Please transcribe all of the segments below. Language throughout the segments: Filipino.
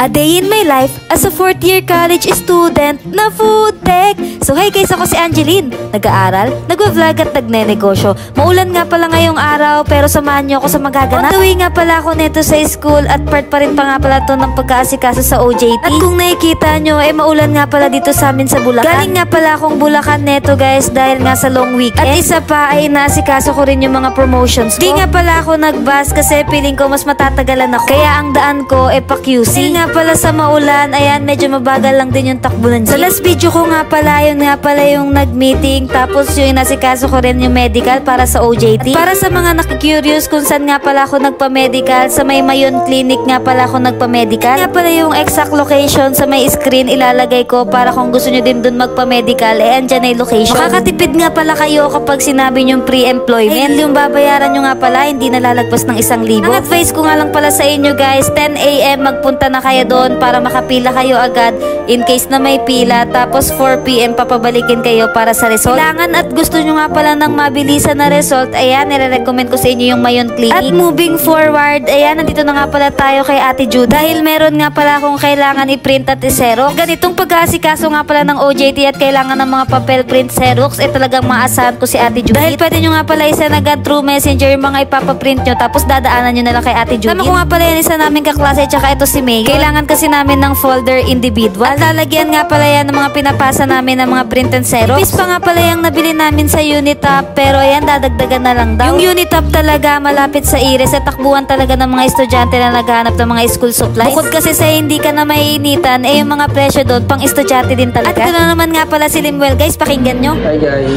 A day in my life as a 4th year college student na food tech. So hi guys, ako si Angeline. Nag-aaral, nagwa-vlog at nagne-negosyo. Maulan nga pala ngayong araw pero samahan niyo ako sa magaganap. On the way nga pala ako neto sa school at part pa rin pa nga pala to ng pagkaasikaso sa OJT. At kung nakikita nyo, maulan nga pala dito sa amin sa Bulacan. Galing nga pala akong Bulacan neto guys dahil nga sa long weekend. At isa pa ay naasikaso ko rin yung mga promotions ko. Di nga pala ako nag-bus kasi feeling ko mas matatagalan ako. Kaya ang daan ko pa QC. Dahil nga pala sa maulan, ayan medyo mabagal lang din yung takbo ng jeep. Sa last video ko nga pala, yun nga pala yung nag-meeting. Tapos yung nasikaso ko rin yung medical para sa OJT. At para sa mga nakikurious kung saan nga pala ako nagpa-medical, sa may Mayon Clinic nga pala ako nagpa-medical. Nga pala yung exact location sa may screen ilalagay ko para kung gusto nyo din dun magpa-medical, andyan na yung location. Makakatipid nga pala kayo kapag sinabi nyo pre-employment. Yung babayaran nyo nga pala, hindi nalalagpas ng 1,000. Ang advice ko nga lang pala sa inyo guys, 10 AM magpunta na kayo doon para makapila kayo agad in case na may pila. Tapos 4 PM papabalikin kayo para sa result. Kailangan at gusto nyo nga pala ng mabilisan na result, ayan, nire-recommend ko sa inyo yung Mayon Clinic. At moving forward, ayan, nandito na nga pala tayo kay Ate Jude. Dahil meron nga pala akong kailangan i-print at i-xerox. Ganitong pag-aasikaso nga pala ng OJT at kailangan ng mga papel print xerox, talagang maasahan ko si Ate Jude. Dahil pwede nyo nga pala isa na through messenger yung mga ipapaprint nyo tapos dadaanan nyo na lang kay Ate Jude. Tama ko nga pala yan isa namin kaklase tsaka ito si May. Kailangan kasi namin ng folder individual. At lalagyan nga pala yan ng mga pinapasa namin ng mga print and xerox. Bis pa nga pala yung nabili namin sa Unitop pero ayan dadagdagan na lang daw. Yung Unitop talaga malapit sa Iris at takbuhan talaga ng mga estudyante na naghahanap ng mga school supplies. Bukod kasi sa hindi ka na maiinitan, yung mga presyo doon pang estudyante din talaga. At ito na naman nga pala si Limuel guys, pakinggan nyo. Hi guys,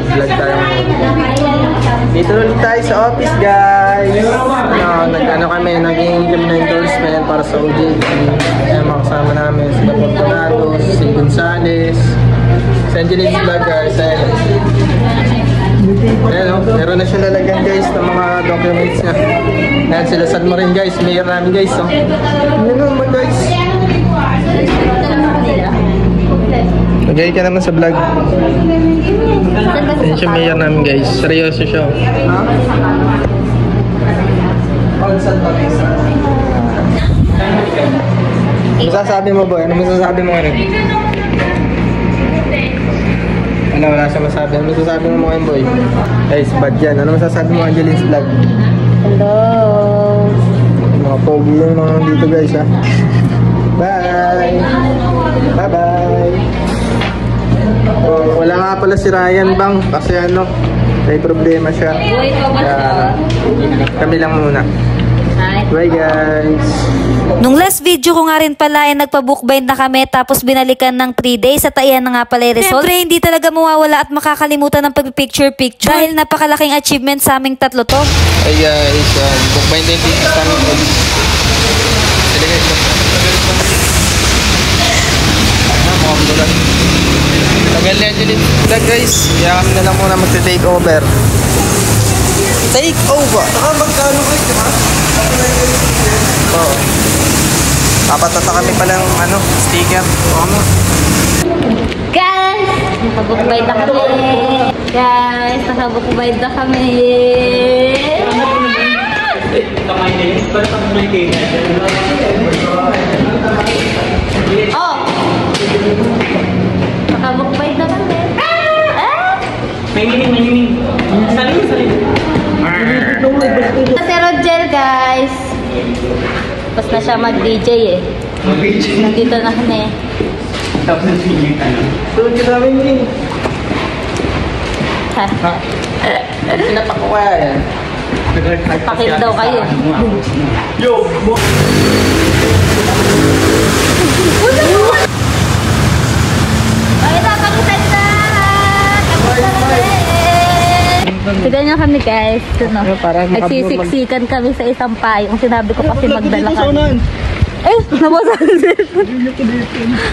vlog tayo. Dito ulit tayo sa office guys. Nag-ano kami, naging kami na endorsement para sa OJT. Ayan, mga kasama namin si Fortunados, si Gonzales, si Angeline Vlog guys. Ayan, meron na siya lalagyan guys ng mga documents niya. Ayan, sila San Marin guys, mayor namin guys. Ano naman guys? Magay ka naman sa vlog. Ayan siya mayor namin guys. Seryoso siya. Ano masasabi mo boy? Ano masasabi mo ngayon? Wala siya masabi. Ano masasabi mo ngayon boy? Guys, bad yan. Ano masasabi mo Angeline's vlog? Hello! Mga pogi yung mga dito guys ha. Bye! Bye bye! Wala nga pala si Ryan bang kasi ano, may problema siya. Kaya kami lang muna. Bye guys! Nung last video ko nga rin pala nagpa-bookbind na kami tapos binalikan ng 3 days at ayan na nga pala yung result. Siyempre hindi talaga mawawala at makakalimutan ng pag-picture-picture dahil napakalaking achievement sa aming tatlo to. Hey guys, bookbind na yung thesis namin ulit. Tagal na Angeline vlog guys, kaya kami na lang muna mag-take over. Take over! Saka magkano guys, di ba? Oo. Papatata kami palang ano, sticker. Oo. Guys! Nakabookbind na kami! Guys! Nakabookbind na kami! Oh! Nakabookbind na kami! May Salin. Si Roger guys! Tapos na siya mag-DJ eh. Nandito na kami. Tapos na senior ka na. Tulog ka namin yun. Ha? Sinapak ko kaya yan. Pakit daw kayo. Yo! Ay, nakakutan na! Tignan nyo kami guys. Nagsisiksikan kami sa isang payong. Sinabi ko kasi magdala kami. Nabasan din.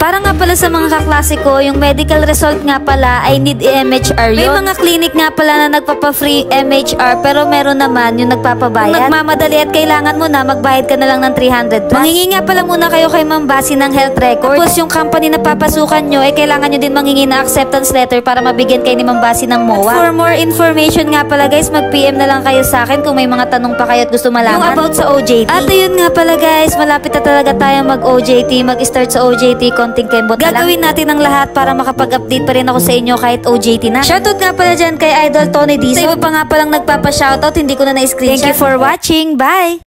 Para nga pala sa mga kaklase ko, yung medical result nga pala ay need MHR yun. May mga clinic nga pala na nagpapa-free MHR pero meron naman yung nagpapabayad. Kung nagmamadali at kailangan mo na, magbayad ka na lang ng 300 plus. Mangingi nga pala muna kayo kay Ma'am Basi ng health record. Tapos yung company na papasukan nyo, kailangan nyo din mangingi na acceptance letter para mabigyan kayo ni Ma'am Basi ng MOA. At for more information nga pala guys, mag-PM na lang kayo sa akin kung may mga tanong pa kayo at gusto malaman. Yung about sa OJT. At ayun nga pala guys, malapit na talaga tayo mag-OJT, mag-start sa OJT, konting kembot. Gagawin natin ang lahat para makapag-update pa rin ako sa inyo kahit OJT na. Shoutout nga pala dyan kay Idol Tony D. Sa iba pa nga palang nagpapa-shoutout, hindi ko na na-screenshot. Thank you for watching. Bye!